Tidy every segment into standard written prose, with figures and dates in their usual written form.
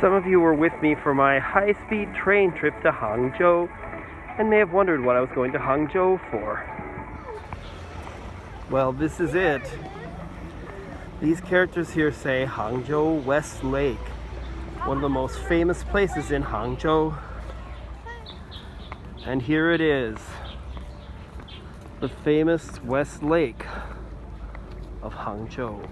Some of you were with me for my high-speed train trip to Hangzhou and may have wondered what I was going to Hangzhou for. Well, this is it. These characters here say Hangzhou West Lake, one of the most famous places in Hangzhou. And here it is, the famous West Lake of Hangzhou.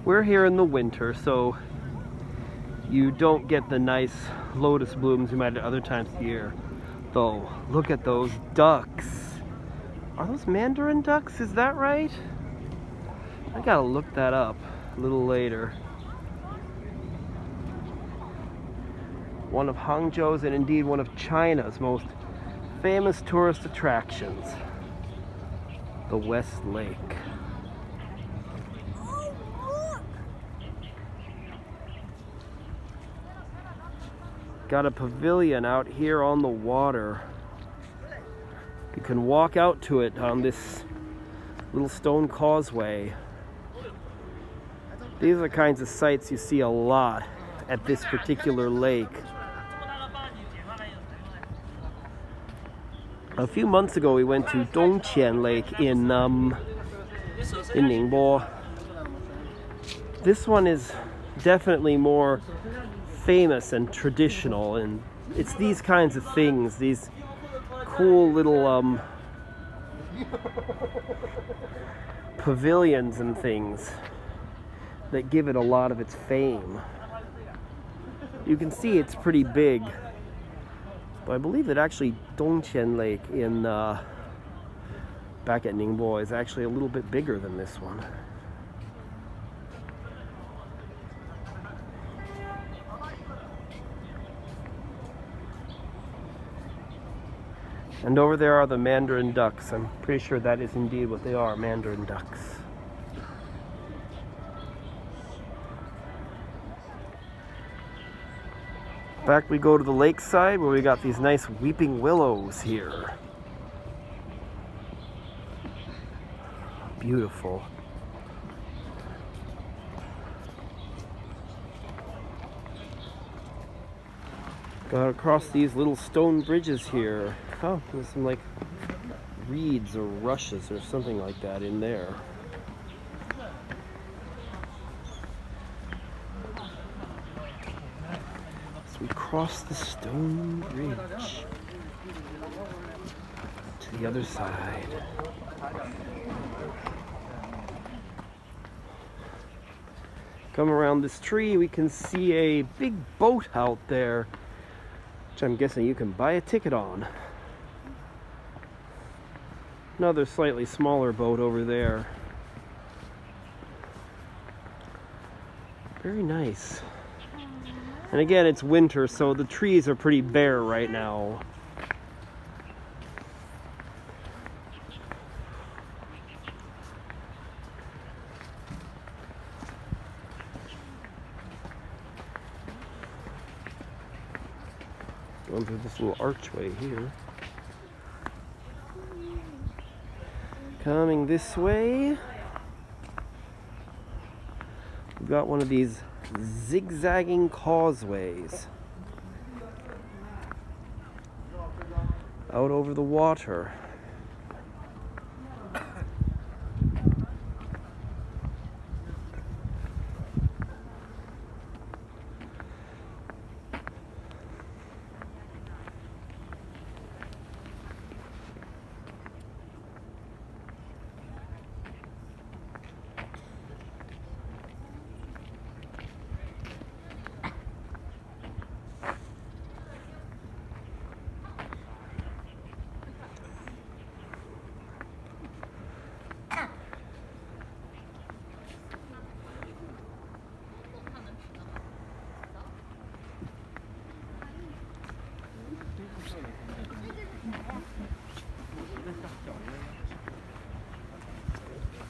We're here in the winter, so you don't get the nice lotus blooms you might at other times of the year. Though, look at those ducks. Are those mandarin ducks? Is that right? I gotta look that up a little later. One of Hangzhou's and indeed one of China's most famous tourist attractions, the West Lake. Got a pavilion out here on the water. You can walk out to it on this little stone causeway. These are the kinds of sights you see a lot at this particular lake. A few months ago we went to Dongqian Lake in Ningbo. This one is definitely more famous and traditional, and it's these kinds of things, these cool little pavilions and things that give it a lot of its fame. You can see it's pretty big, but I believe that actually Dongqian Lake in back at Ningbo is actually a little bit bigger than this one. And over there are the mandarin ducks. I'm pretty sure that is indeed what they are, mandarin ducks. Back we go to the lakeside where we got these nice weeping willows here. Beautiful. Got across these little stone bridges here. Oh, there's some like reeds or rushes or something like that in there. So we cross the stone bridge to the other side. Come around this tree, we can see a big boat out there, which I'm guessing you can buy a ticket on. Another slightly smaller boat over there. Very nice. And again, it's winter, so the trees are pretty bare right now. Going through this little archway here. Coming this way, we've got one of these zigzagging causeways out over the water.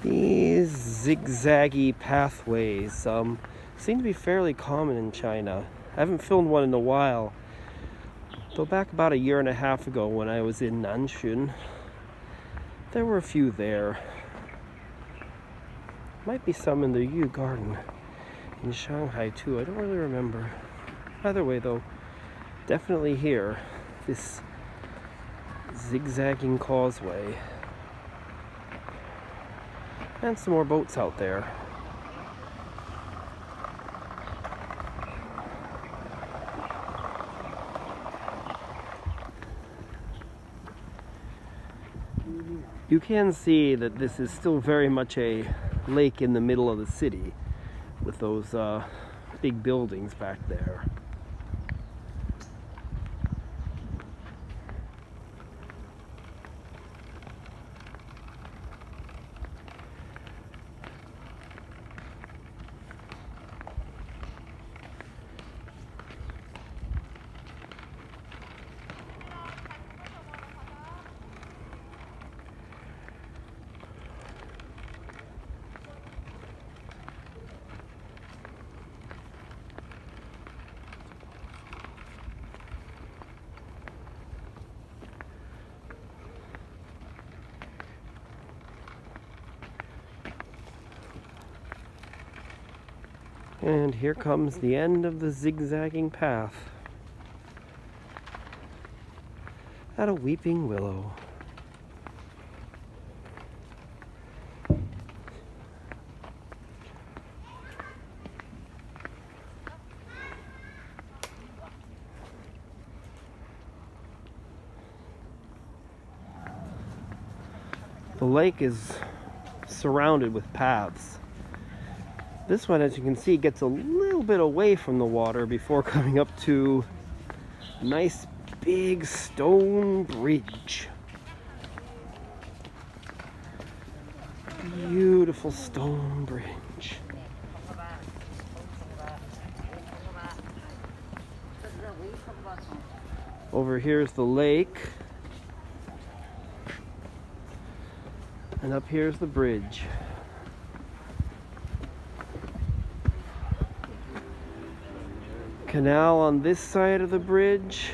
These zigzaggy pathways seem to be fairly common in China. I haven't filmed one in a while, Though back about 1.5 years ago when I was in Nanxun, there were a few there. Might be some in the Yu Garden in Shanghai too. I don't really remember. Either way though, definitely here, this zigzagging causeway. And some more boats out there. You can see that this is still very much a lake in the middle of the city with those big buildings back there. And here comes the end of the zigzagging path at a weeping willow. The lake is surrounded with paths. This one, as you can see, gets a little bit away from the water before coming up to a nice big stone bridge. Beautiful stone bridge. Over here's the lake. And up here's the bridge. Canal on this side of the bridge.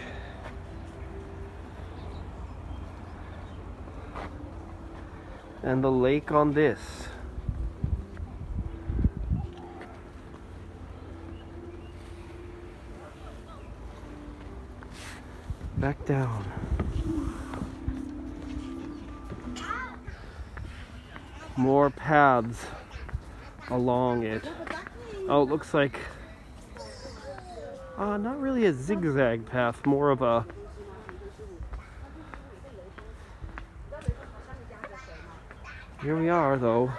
And the lake on this. Back down. More paths along it. Oh, it looks like not really a zigzag path, more of a here we are though.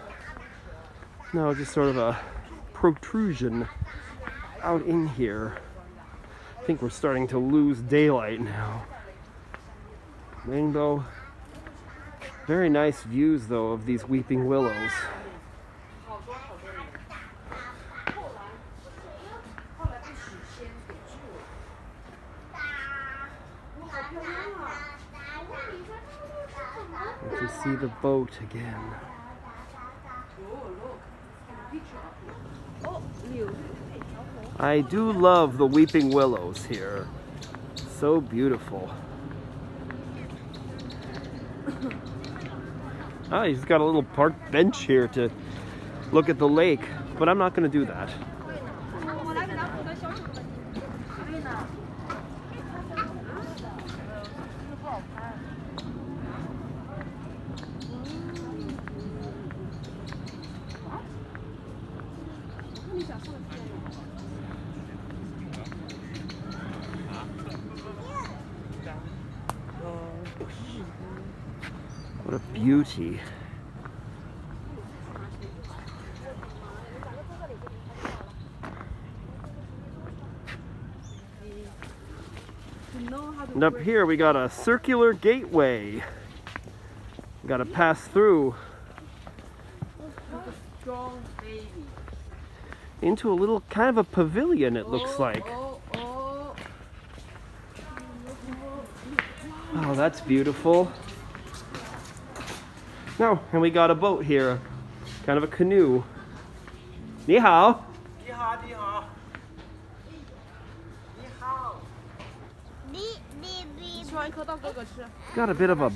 No, just sort of a protrusion out in here. I think we're starting to lose daylight now. Rainbow. Very nice views though of these weeping willows. You can see the boat again. I do love the weeping willows here. So beautiful. He's got a little park bench here to look at the lake, but I'm not going to do that. What a beauty. And up here we got a circular gateway. We got to pass through into a little kind of a pavilion, it looks like. Oh, that's beautiful. No, and we got a boat here, kind of a canoe. 你好. 你好，你好，你好。你 Got a bit of a,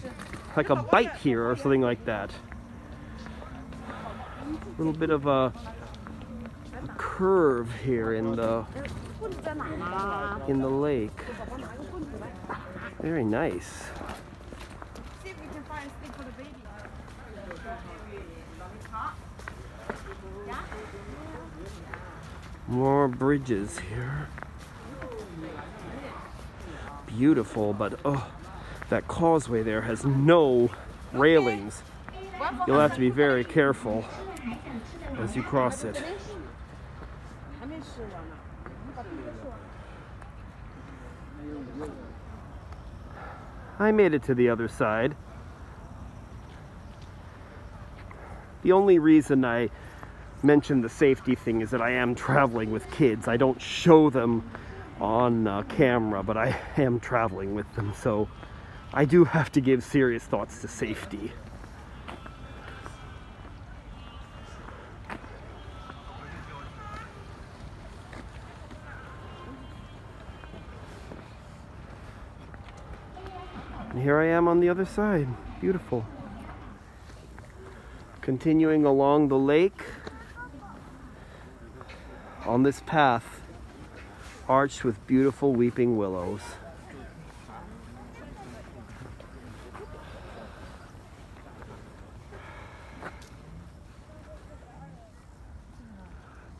like a bite here or something like that. A little bit of a curve here in the lake. Very nice. See if we can find a stick for the baby. More bridges here. Beautiful, but oh, that causeway there has no railings. You'll have to be very careful as you cross it. I made it to the other side. The only reason I mentioned the safety thing is that I am traveling with kids. I don't show them on camera, but I am traveling with them, so I do have to give serious thoughts to safety. And here I am on the other side. Beautiful. Continuing along the lake on this path arched with beautiful weeping willows.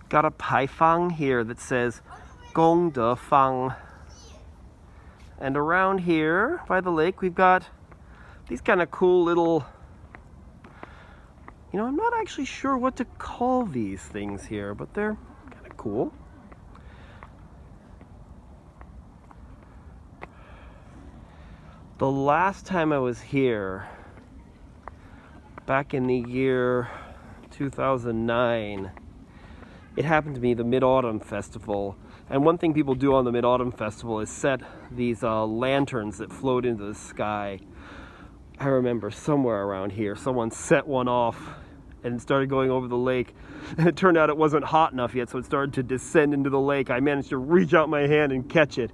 Got a paifang here that says Gong De Fang. And around here by the lake we've got these kind of cool little, I'm not actually sure what to call these things here, but they're kind of cool. The last time I was here, back in the year 2009, it happened to be the Mid-Autumn Festival. And one thing people do on the Mid-Autumn Festival is set these lanterns that float into the sky. I remember somewhere around here, someone set one off and started going over the lake. And it turned out it wasn't hot enough yet, so it started to descend into the lake. I managed to reach out my hand and catch it.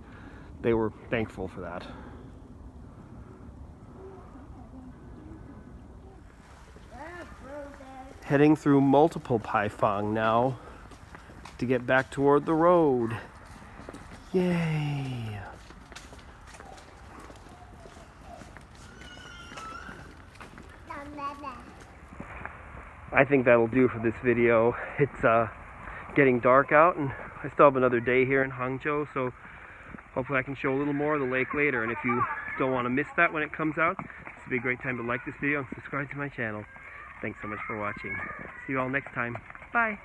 They were thankful for that. Heading through multiple paifang now to get back toward the road. Yay! I think that'll do for this video. It's getting dark out and I still have another day here in Hangzhou, so hopefully I can show a little more of the lake later. And if you don't want to miss that when it comes out, this would be a great time to like this video and subscribe to my channel. Thanks so much for watching. See you all next time. Bye!